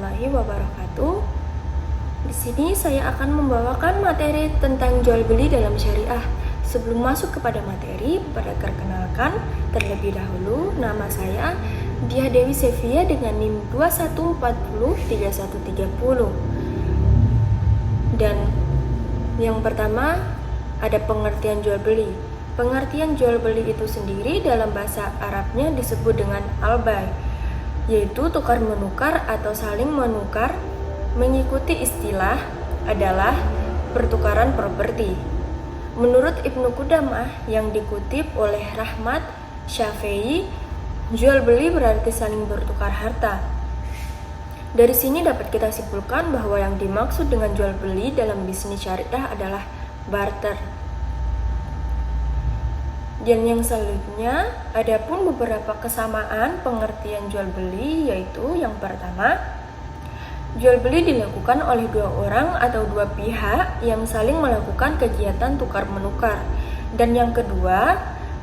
warahmatullahi wabarakatuh. Di sini saya akan membawakan materi tentang jual beli dalam syariah. Sebelum masuk kepada materi, perkenalkan terlebih dahulu nama saya Diah Dewi Sevia dengan NIM 21403130. Dan yang pertama ada pengertian jual beli. Pengertian jual beli itu sendiri dalam bahasa Arabnya disebut dengan al-bay, yaitu tukar menukar atau saling menukar. Mengikuti istilah adalah pertukaran properti. Menurut Ibnu Qudamah yang dikutip oleh Rahmat Syafi'i, jual beli berarti saling bertukar harta. Dari sini dapat kita simpulkan bahwa yang dimaksud dengan jual beli dalam bisnis syariah adalah barter. Dan yang selanjutnya, ada pun beberapa kesamaan pengertian jual beli, yaitu yang pertama, jual beli dilakukan oleh dua orang atau dua pihak yang saling melakukan kegiatan tukar menukar. Dan yang kedua,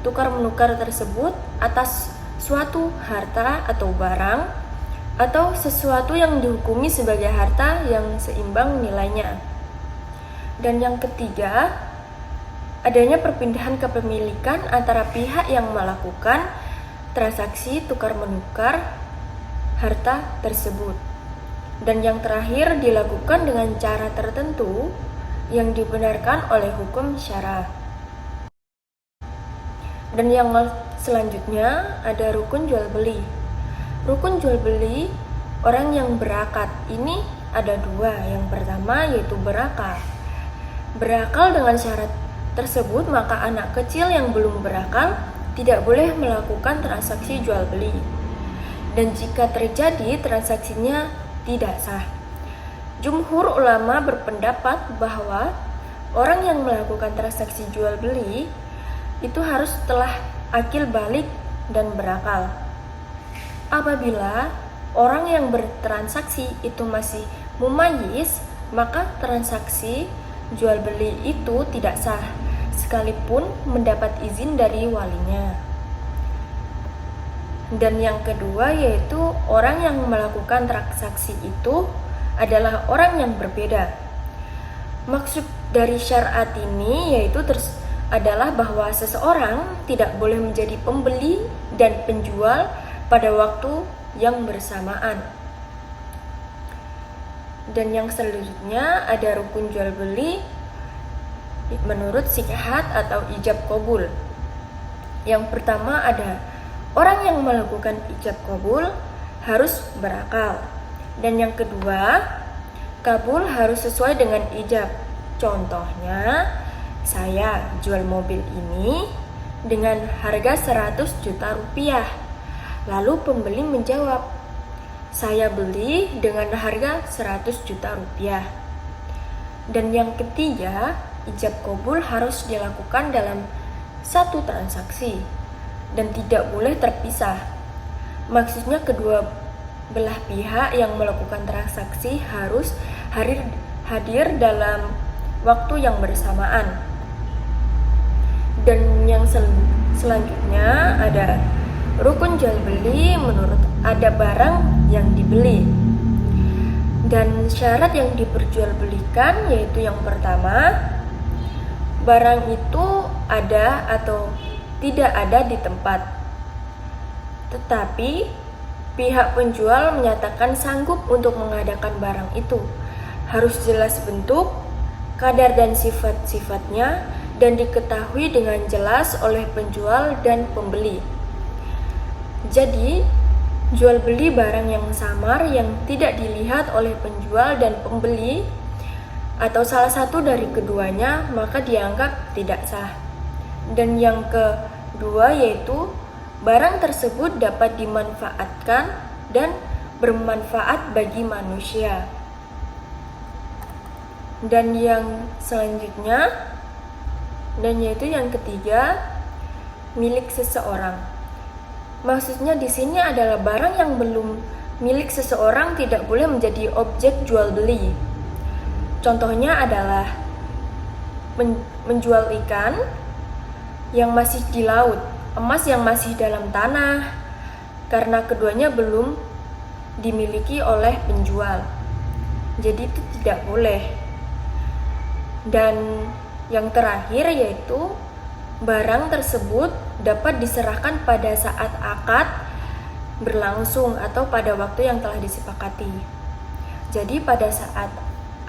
tukar menukar tersebut atas suatu harta atau barang atau sesuatu yang dihukumi sebagai harta yang seimbang nilainya. Dan yang ketiga, adanya perpindahan kepemilikan antara pihak yang melakukan transaksi tukar menukar harta tersebut. Dan yang terakhir, dilakukan dengan cara tertentu yang dibenarkan oleh hukum syara. Dan yang selanjutnya ada rukun jual beli. Rukun jual beli orang yang berakad ini ada dua. Yang pertama yaitu berakal. Berakal dengan syarat tersebut, maka anak kecil yang belum berakal tidak boleh melakukan transaksi jual beli. Dan jika terjadi, transaksinya tidak sah. Jumhur ulama berpendapat bahwa orang yang melakukan transaksi jual beli itu harus telah akil balik dan berakal. Apabila orang yang bertransaksi itu masih mumayyiz, maka transaksi jual beli itu tidak sah, sekalipun mendapat izin dari walinya. Dan yang kedua yaitu orang yang melakukan transaksi itu adalah orang yang berbeda. Maksud dari syariat ini yaitu adalah bahwa seseorang tidak boleh menjadi pembeli dan penjual pada waktu yang bersamaan. Dan yang selanjutnya ada rukun jual beli menurut sihat atau ijab qabul. Yang pertama ada orang yang melakukan ijab qabul harus berakal. Dan yang kedua, kabul harus sesuai dengan ijab. Contohnya, saya jual mobil ini dengan harga 100 juta rupiah. Lalu pembeli menjawab, saya beli dengan harga 100 juta rupiah. Dan yang ketiga, ijab qabul harus dilakukan dalam satu transaksi dan tidak boleh terpisah. Maksudnya kedua belah pihak yang melakukan transaksi harus hadir dalam waktu yang bersamaan. Dan yang selanjutnya ada rukun jual beli menurut ada barang yang dibeli. Dan syarat yang diperjualbelikan yaitu yang pertama, barang itu ada atau tidak ada di tempat, tetapi pihak penjual menyatakan sanggup untuk mengadakan barang itu. Harus jelas bentuk, kadar dan sifat-sifatnya, dan diketahui dengan jelas oleh penjual dan pembeli. Jadi, jual beli barang yang samar yang tidak dilihat oleh penjual dan pembeli atau salah satu dari keduanya, maka dianggap tidak sah. Dan yang kedua yaitu barang tersebut dapat dimanfaatkan dan bermanfaat bagi manusia. Dan yang selanjutnya, dan yaitu yang ketiga, milik seseorang. Maksudnya di sini adalah barang yang belum milik seseorang tidak boleh menjadi objek jual beli. Contohnya adalah menjual ikan yang masih di laut, emas yang masih dalam tanah, karena keduanya belum dimiliki oleh penjual. Jadi itu tidak boleh. Dan yang terakhir yaitu barang tersebut dapat diserahkan pada saat akad berlangsung atau pada waktu yang telah disepakati. Jadi pada saat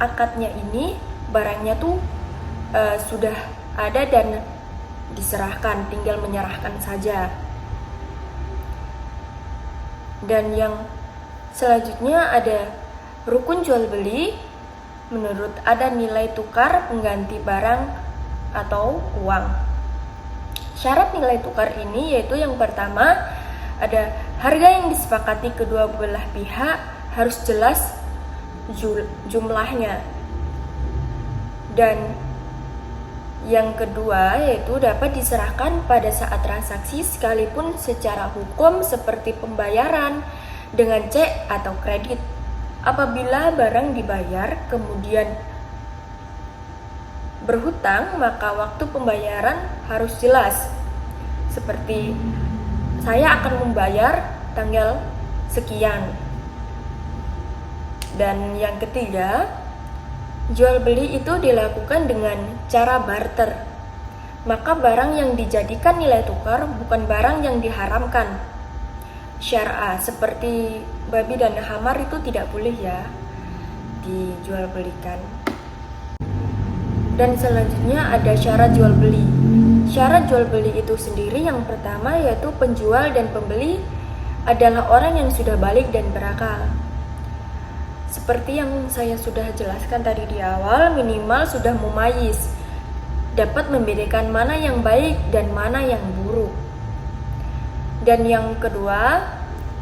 akadnya ini barangnya tuh sudah ada dan diserahkan, tinggal menyerahkan saja. Dan yang selanjutnya ada rukun jual beli. Menurut ada nilai tukar pengganti barang atau uang. Syarat nilai tukar ini yaitu yang pertama ada harga yang disepakati kedua belah pihak harus jelas jumlahnya. Dan yang kedua yaitu dapat diserahkan pada saat transaksi sekalipun secara hukum seperti pembayaran dengan cek atau kredit. Apabila barang dibayar kemudian berhutang, maka waktu pembayaran harus jelas. Seperti saya akan membayar tanggal sekian. Dan yang ketiga, jual beli itu dilakukan dengan cara barter. Maka barang yang dijadikan nilai tukar bukan barang yang diharamkan syar'a, seperti babi dan khamar itu tidak boleh ya dijual belikan. Dan selanjutnya ada syarat jual beli. Syarat jual beli itu sendiri yang pertama yaitu penjual dan pembeli adalah orang yang sudah balik dan berakal. Seperti yang saya sudah jelaskan tadi di awal, minimal sudah mumayyiz, dapat membedakan mana yang baik dan mana yang buruk. Dan yang kedua,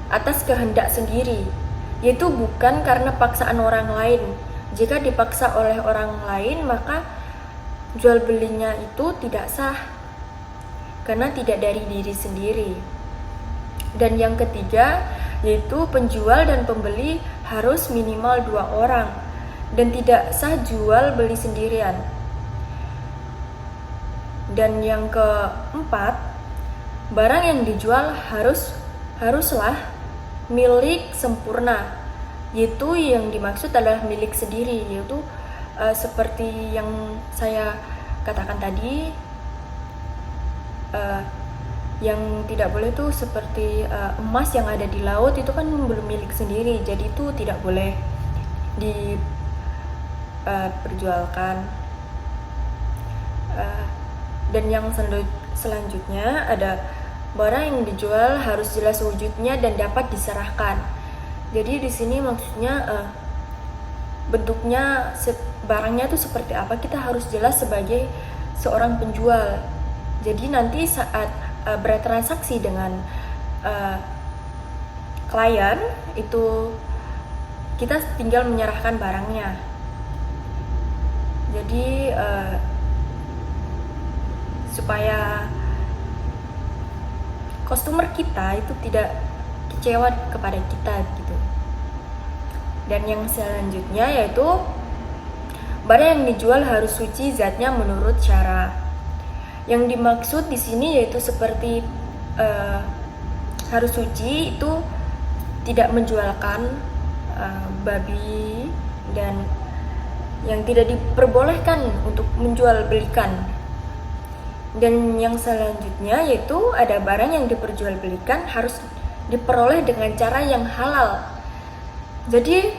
atas kehendak sendiri, yaitu bukan karena paksaan orang lain. Jika dipaksa oleh orang lain, maka jual belinya itu tidak sah, karena tidak dari diri sendiri. Dan yang ketiga, yaitu penjual dan pembeli harus minimal 2 orang, dan tidak sah jual beli sendirian. Dan yang keempat, barang yang dijual haruslah milik sempurna, yaitu yang dimaksud adalah milik sendiri, yaitu seperti yang saya katakan tadi, yang tidak boleh tuh seperti emas yang ada di laut itu kan belum milik sendiri, jadi itu tidak boleh diperjualkan. Dan yang selanjutnya ada barang yang dijual harus jelas wujudnya dan dapat diserahkan. Jadi di sini maksudnya bentuknya barangnya itu seperti apa, kita harus jelas sebagai seorang penjual. Jadi nanti saat bertransaksi dengan klien itu kita tinggal menyerahkan barangnya. Jadi supaya customer kita itu tidak kecewa kepada kita gitu. Dan yang selanjutnya yaitu barang yang dijual harus suci zatnya menurut syara. Yang dimaksud di sini yaitu seperti harus suci itu tidak menjualkan babi dan yang tidak diperbolehkan untuk menjual belikan. Dan yang selanjutnya yaitu ada barang yang diperjualbelikan harus diperoleh dengan cara yang halal. Jadi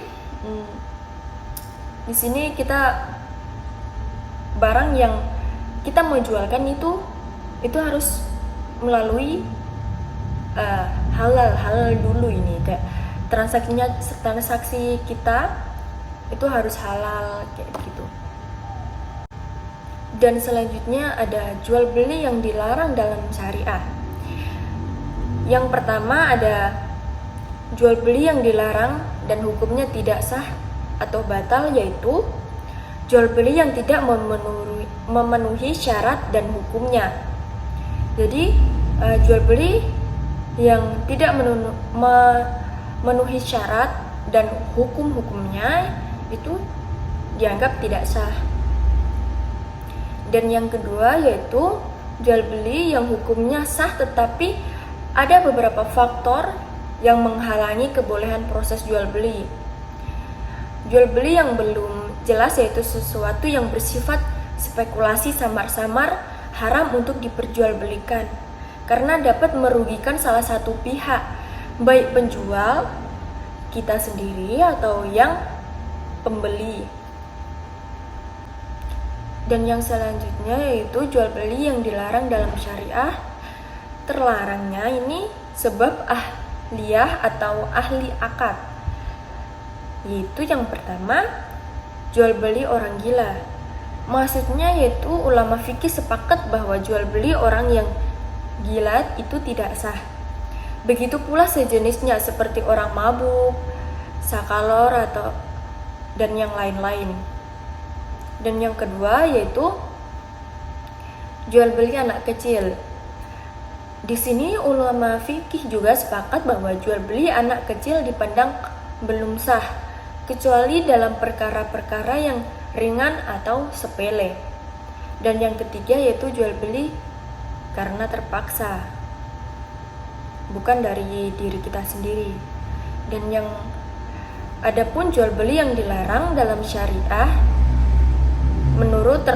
di sini kita barang yang kita mau jualkan itu harus melalui halal dulu ini, kayak transaksi kita itu harus halal kayak gitu. Dan selanjutnya ada jual beli yang dilarang dalam syariah. Yang pertama ada jual beli yang dilarang dan hukumnya tidak sah atau batal, yaitu jual beli yang tidak memenuhi syarat dan hukumnya. Jadi jual beli yang tidak memenuhi syarat dan hukumnya itu dianggap tidak sah. Dan yang kedua yaitu jual beli yang hukumnya sah tetapi ada beberapa faktor yang menghalangi kebolehan proses jual beli. Jual beli yang belum jelas yaitu sesuatu yang bersifat spekulasi samar-samar, haram untuk diperjualbelikan karena dapat merugikan salah satu pihak, baik penjual, kita sendiri, atau yang pembeli. Dan yang selanjutnya yaitu jual beli yang dilarang dalam syariah. Terlarangnya ini sebab ahliyah atau ahli akad, yaitu yang pertama, jual beli orang gila. Maksudnya yaitu ulama fikih sepakat bahwa jual beli orang yang gila itu tidak sah. Begitu pula sejenisnya seperti orang mabuk, sakalor dan yang lain-lain. Dan yang kedua yaitu jual beli anak kecil. Di sini ulama fikih juga sepakat bahwa jual beli anak kecil dipandang belum sah, kecuali dalam perkara-perkara yang ringan atau sepele. Dan yang ketiga yaitu jual beli karena terpaksa, bukan dari diri kita sendiri. Dan yang adapun jual beli yang dilarang dalam syariah menurut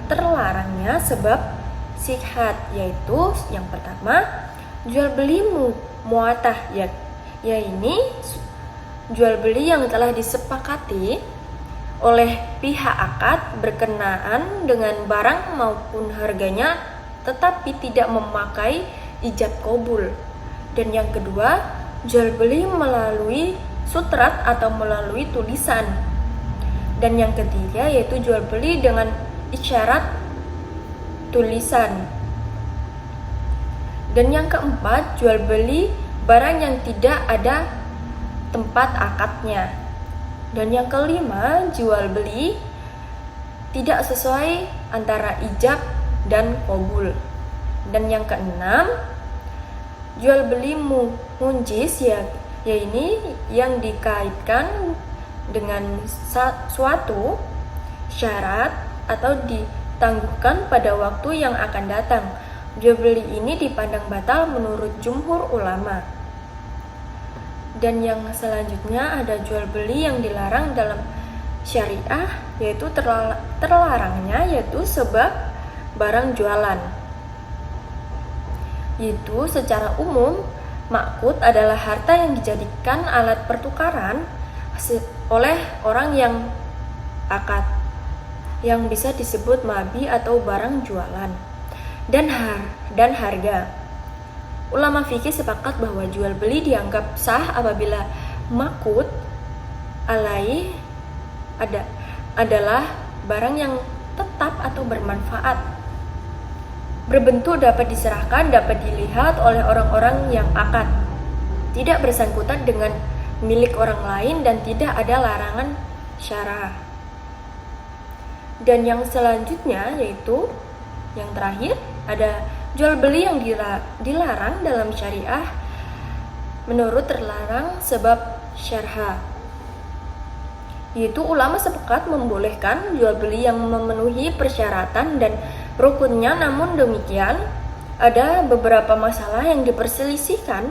terlarangnya sebab sihat, yaitu yang pertama jual beli muatah, yaitu jual beli yang telah disepakati oleh pihak akad berkenaan dengan barang maupun harganya tetapi tidak memakai ijab kabul. Dan yang kedua, jual beli melalui sutrat atau melalui tulisan. Dan yang ketiga yaitu jual beli dengan isyarat tulisan. Dan yang keempat, jual beli barang yang tidak ada tempat akadnya. Dan yang kelima, jual beli tidak sesuai antara ijab dan kabul. Dan yang keenam, jual beli munjis, yaitu yang dikaitkan dengan suatu syarat atau ditangguhkan pada waktu yang akan datang. Jual beli ini dipandang batal menurut jumhur ulama. Dan yang selanjutnya ada jual beli yang dilarang dalam syariah, yaitu terlarangnya yaitu sebab barang jualan. Yaitu secara umum makud adalah harta yang dijadikan alat pertukaran oleh orang yang akad, yang bisa disebut mabi atau barang jualan. Dan harga. Ulama fikih sepakat bahwa jual beli dianggap sah apabila makud alai adalah barang yang tetap atau bermanfaat, berbentuk, dapat diserahkan, dapat dilihat oleh orang-orang yang akad, tidak bersangkutan dengan milik orang lain, dan tidak ada larangan syarah. Dan yang selanjutnya yaitu yang terakhir ada jual beli yang dilarang dalam syariah menurut terlarang sebab syarha, yaitu ulama sepakat membolehkan jual beli yang memenuhi persyaratan dan rukunnya. Namun demikian ada beberapa masalah yang diperselisihkan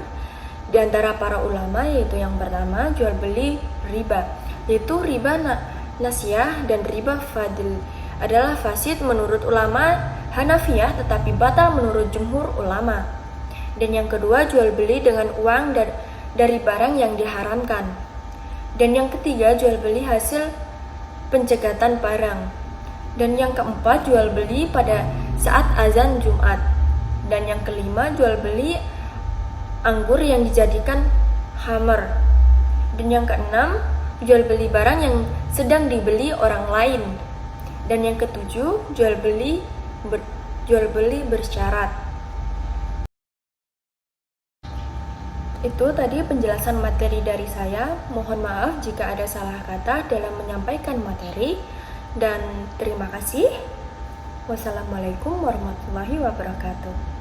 di antara para ulama, yaitu yang pertama jual beli riba, yaitu riba nasiyah dan riba fadil adalah fasid menurut ulama Hanafiyah tetapi batal menurut jumhur ulama. Dan yang kedua, jual beli dengan uang dari barang yang diharamkan. Dan yang ketiga, jual beli hasil pencegatan barang. Dan yang keempat, jual beli pada saat azan Jumat. Dan yang kelima, jual beli anggur yang dijadikan khamar. Dan yang keenam, jual beli barang yang sedang dibeli orang lain. Dan yang ketujuh, jual beli bersyarat. Itu tadi penjelasan materi dari saya. Mohon maaf jika ada salah kata dalam menyampaikan materi, dan terima kasih. Wassalamualaikum warahmatullahi wabarakatuh.